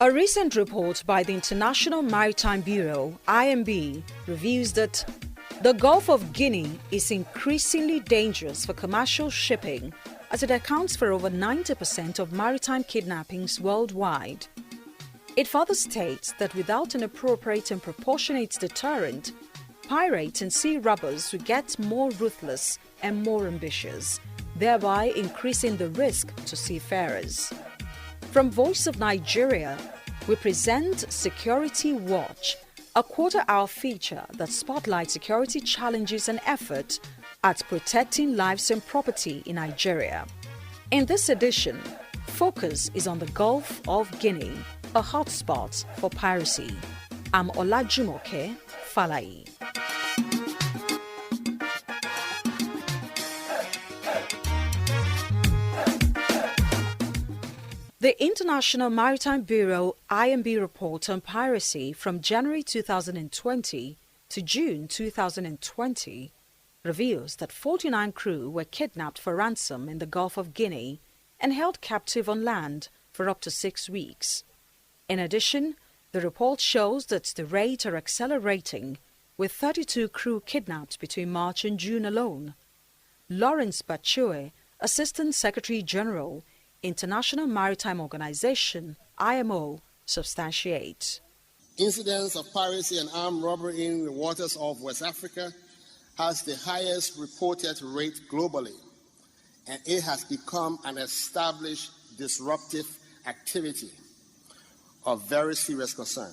A recent report by the International Maritime Bureau, IMB, reveals that the Gulf of Guinea is increasingly dangerous for commercial shipping as it accounts for over 90% of maritime kidnappings worldwide. It further states that without an appropriate and proportionate deterrent, pirates and sea robbers will get more ruthless and more ambitious, thereby increasing the risk to seafarers. From Voice of Nigeria, we present Security Watch, a quarter-hour feature that spotlights security challenges and efforts at protecting lives and property in Nigeria. In this edition, focus is on the Gulf of Guinea, a hotspot for piracy. I'm Olajumoke Falayi. The International Maritime Bureau IMB report on piracy from January 2020 to June 2020 reveals that 49 crew were kidnapped for ransom in the Gulf of Guinea and held captive on land for up to 6 weeks. In addition, the report shows that the rates are accelerating, with 32 crew kidnapped between March and June alone. Lawrence Bachue, Assistant Secretary General, International Maritime Organization, IMO, substantiates. Incidents of piracy and armed robbery in the waters of West Africa has the highest reported rate globally, and it has become an established disruptive activity of very serious concern.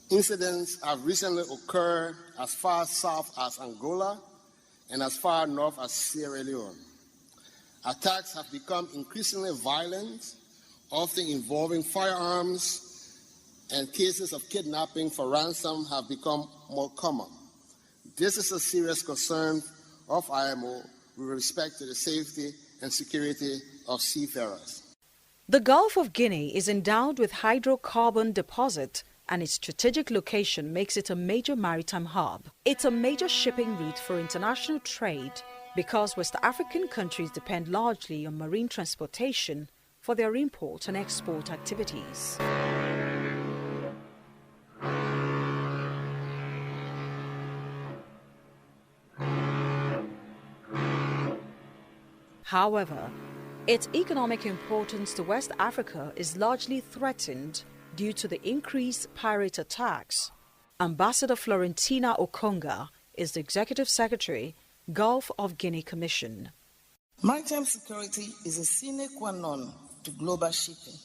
Incidents have recently occurred as far south as Angola and as far north as Sierra Leone. Attacks have become increasingly violent, often involving firearms, and cases of kidnapping for ransom have become more common. This is a serious concern of IMO with respect to the safety and security of seafarers. The Gulf of Guinea is endowed with hydrocarbon deposit, and its strategic location makes it a major maritime hub. It's a major shipping route for international trade because West African countries depend largely on marine transportation for their import and export activities. However, its economic importance to West Africa is largely threatened due to the increased pirate attacks. Ambassador Florentina Okonga is the Executive Secretary, Gulf of Guinea Commission. Maritime security is a sine qua non to global shipping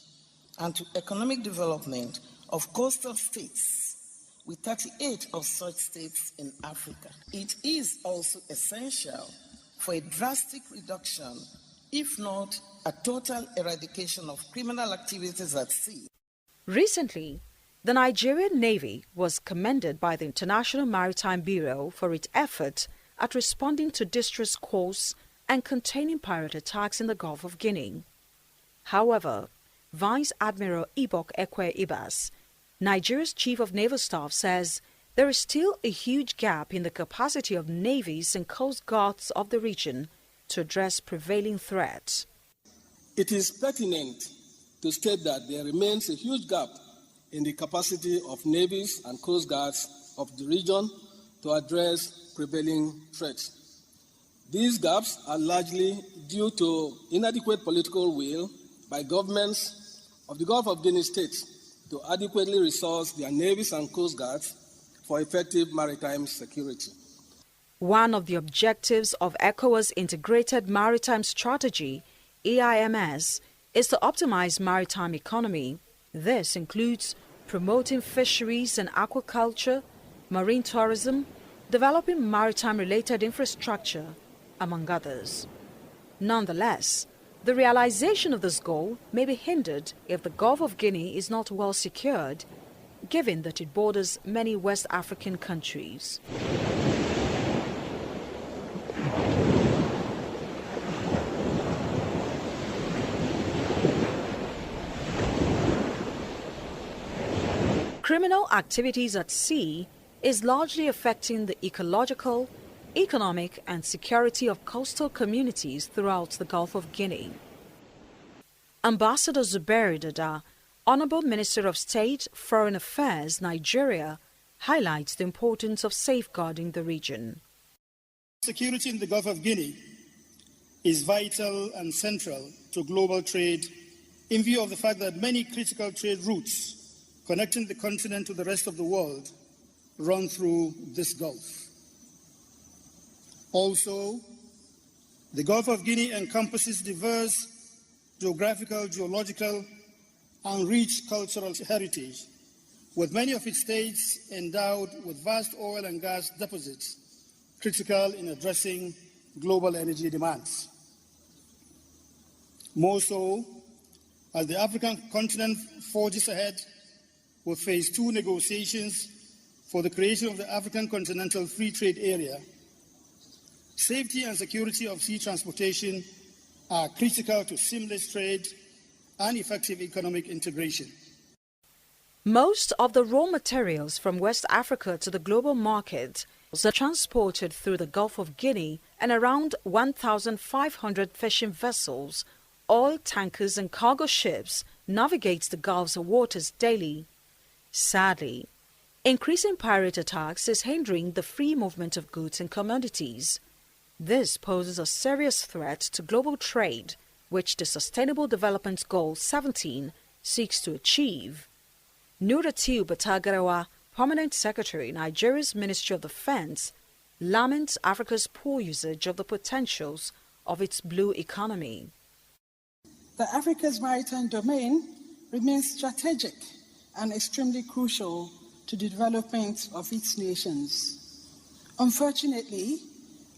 and to economic development of coastal states, with 38 of such states in Africa. It is also essential for a drastic reduction, if not a total eradication of criminal activities at sea. Recently, the Nigerian Navy was commended by the International Maritime Bureau for its effort at responding to distress calls and containing pirate attacks in the Gulf of Guinea. However, Vice Admiral Ibok Ekwe Ibas, Nigeria's Chief of Naval Staff, says there is still a huge gap in the capacity of navies and coast guards of the region to address prevailing threats. It is pertinent to state that there remains a huge gap in the capacity of navies and coast guards of the region to address prevailing threats. These gaps are largely due to inadequate political will by governments of the Gulf of Guinea states to adequately resource their navies and coast guards for effective maritime security. One of the objectives of ECOWAS Integrated Maritime Strategy, EIMS, is to optimize maritime economy. This includes promoting fisheries and aquaculture, marine tourism, developing maritime-related infrastructure, among others. Nonetheless, the realization of this goal may be hindered if the Gulf of Guinea is not well secured, given that it borders many West African countries. Criminal activities at sea is largely affecting the ecological, economic and security of coastal communities throughout the Gulf of Guinea. Ambassador Zubair Dada, Honorable Minister of State, Foreign Affairs, Nigeria, highlights the importance of safeguarding the region. Security in the Gulf of Guinea is vital and central to global trade in view of the fact that many critical trade routes connecting the continent to the rest of the world run through this Gulf. Also, the Gulf of Guinea encompasses diverse geographical, geological, and rich cultural heritage, with many of its states endowed with vast oil and gas deposits critical in addressing global energy demands. More so, as the African continent forges ahead with Phase 2 negotiations for the creation of the African Continental Free Trade Area, safety and security of sea transportation are critical to seamless trade and effective economic integration. Most of the raw materials from West Africa to the global market are transported through the Gulf of Guinea, and around 1,500 fishing vessels, oil tankers and cargo ships navigate the Gulf's waters daily. Sadly, increasing pirate attacks is hindering the free movement of goods and commodities. This poses a serious threat to global trade, which the Sustainable Development Goal 17 seeks to achieve. Nuratiu Batagarawa, Permanent Secretary, Nigeria's Ministry of Defense, laments Africa's poor usage of the potentials of its blue economy. The Africa's maritime domain remains strategic and extremely crucial to the development of its nations. Unfortunately,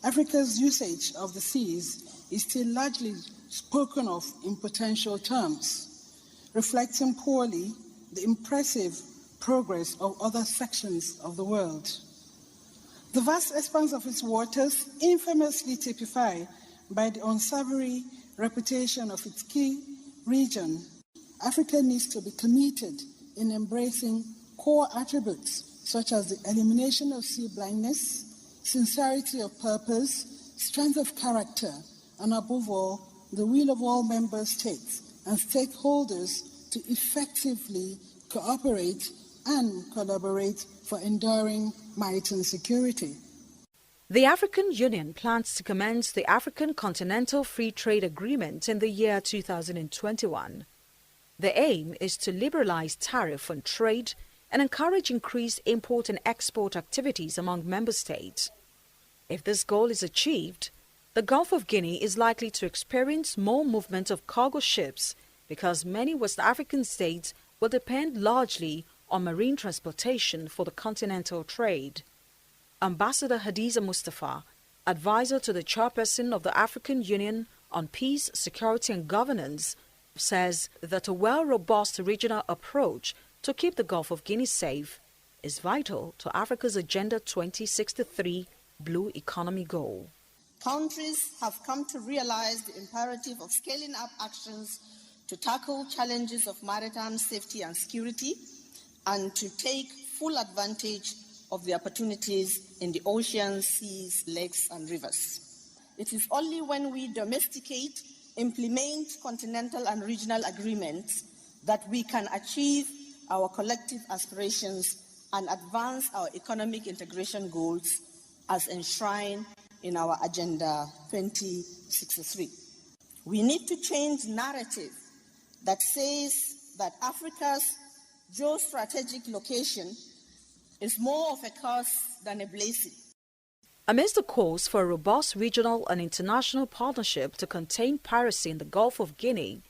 Africa's usage of the seas is still largely spoken of in potential terms, reflecting poorly the impressive progress of other sections of the world. The vast expanse of its waters, infamously typified by the unsavory reputation of its key region, Africa needs to be committed in embracing core attributes such as the elimination of sea blindness, sincerity of purpose, strength of character, and above all, the will of all member states and stakeholders to effectively cooperate and collaborate for enduring maritime security. The African Union plans to commence the African Continental Free Trade Agreement in the year 2021. The aim is to liberalize tariff on trade and encourage increased import and export activities among member states. If this goal is achieved, the Gulf of Guinea is likely to experience more movement of cargo ships because many West African states will depend largely on marine transportation for the continental trade. Ambassador Hadiza Mustafa, advisor to the chairperson of the African Union on Peace, Security and Governance, says that a well-robust regional approach to keep the Gulf of Guinea safe is vital to Africa's Agenda 2063 Blue Economy goal. Countries have come to realize the imperative of scaling up actions to tackle challenges of maritime safety and security and to take full advantage of the opportunities in the oceans, seas, lakes, and rivers. It is only when we domesticate, implement continental and regional agreements that we can achieve our collective aspirations and advance our economic integration goals as enshrined in our Agenda 2063. We need to change narrative that says that Africa's geostrategic location is more of a curse than a blessing. Amidst the calls for a robust regional and international partnership to contain piracy in the Gulf of Guinea,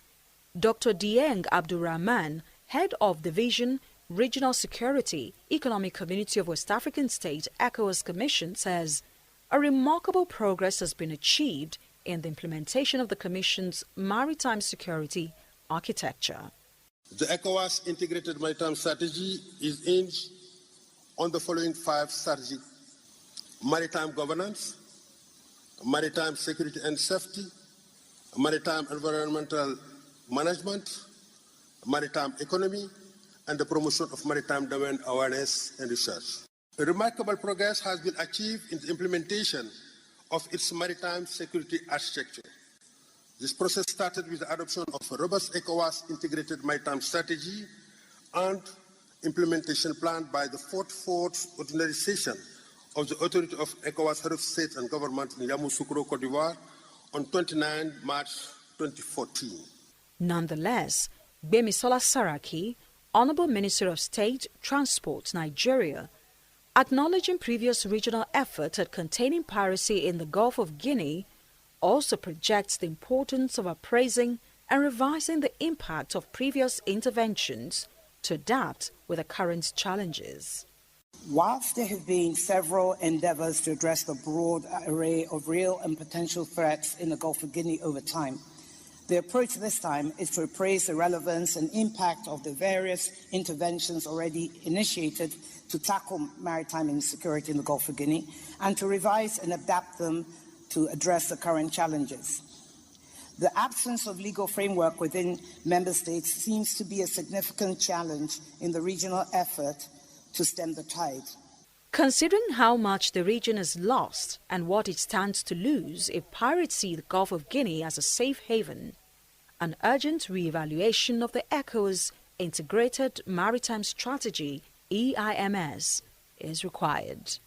Dr. Dieng Abdurrahman, head of Division Regional Security, Economic Community of West African States, ECOWAS Commission, says a remarkable progress has been achieved in the implementation of the Commission's Maritime Security Architecture. The ECOWAS Integrated Maritime Strategy is hinged on the following 5 strategies: Maritime Governance, Maritime Security and Safety, Maritime Environmental Management, Maritime Economy, and the promotion of maritime domain awareness and research. A remarkable progress has been achieved in the implementation of its Maritime Security Architecture. This process started with the adoption of a robust ECOWAS Integrated Maritime Strategy and implementation plan by the 44th Ordinary Session of the Authority of ECOWAS Head of State and Government in Yamoussoukro, Côte d'Ivoire on 29 March 2014. Nonetheless, Gbemisola Saraki, Honorable Minister of State, Transport, Nigeria, acknowledging previous regional efforts at containing piracy in the Gulf of Guinea, also projects the importance of appraising and revising the impact of previous interventions to adapt with the current challenges. Whilst there have been several endeavors to address the broad array of real and potential threats in the Gulf of Guinea over time, the approach this time is to appraise the relevance and impact of the various interventions already initiated to tackle maritime insecurity in the Gulf of Guinea and to revise and adapt them to address the current challenges. The absence of legal framework within member states seems to be a significant challenge in the regional effort to stem the tide. Considering how much the region has lost and what it stands to lose if pirates see the Gulf of Guinea as a safe haven, an urgent re-evaluation of the ECOWAS Integrated Maritime Strategy, EIMS, is required.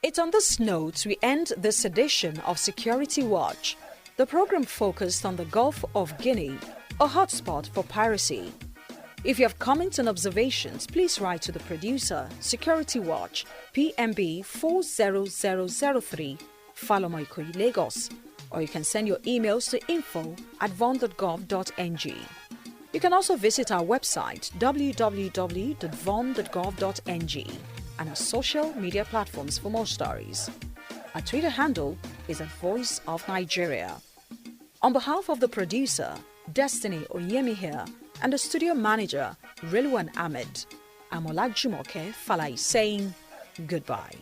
It's on this note we end this edition of Security Watch. The program focused on the Gulf of Guinea, a hotspot for piracy. If you have comments and observations, please write to the producer, Security Watch, PMB 40003, Falomoikoi, Lagos, or you can send your emails to info@von.gov.ng. You can also visit our website, www.von.gov.ng, and our social media platforms for more stories. Our Twitter handle is @Voice of Nigeria. On behalf of the producer, Destiny Oyemi here, and the studio manager, Rilwan Ahmed, I'm Olajumoke Falai saying goodbye.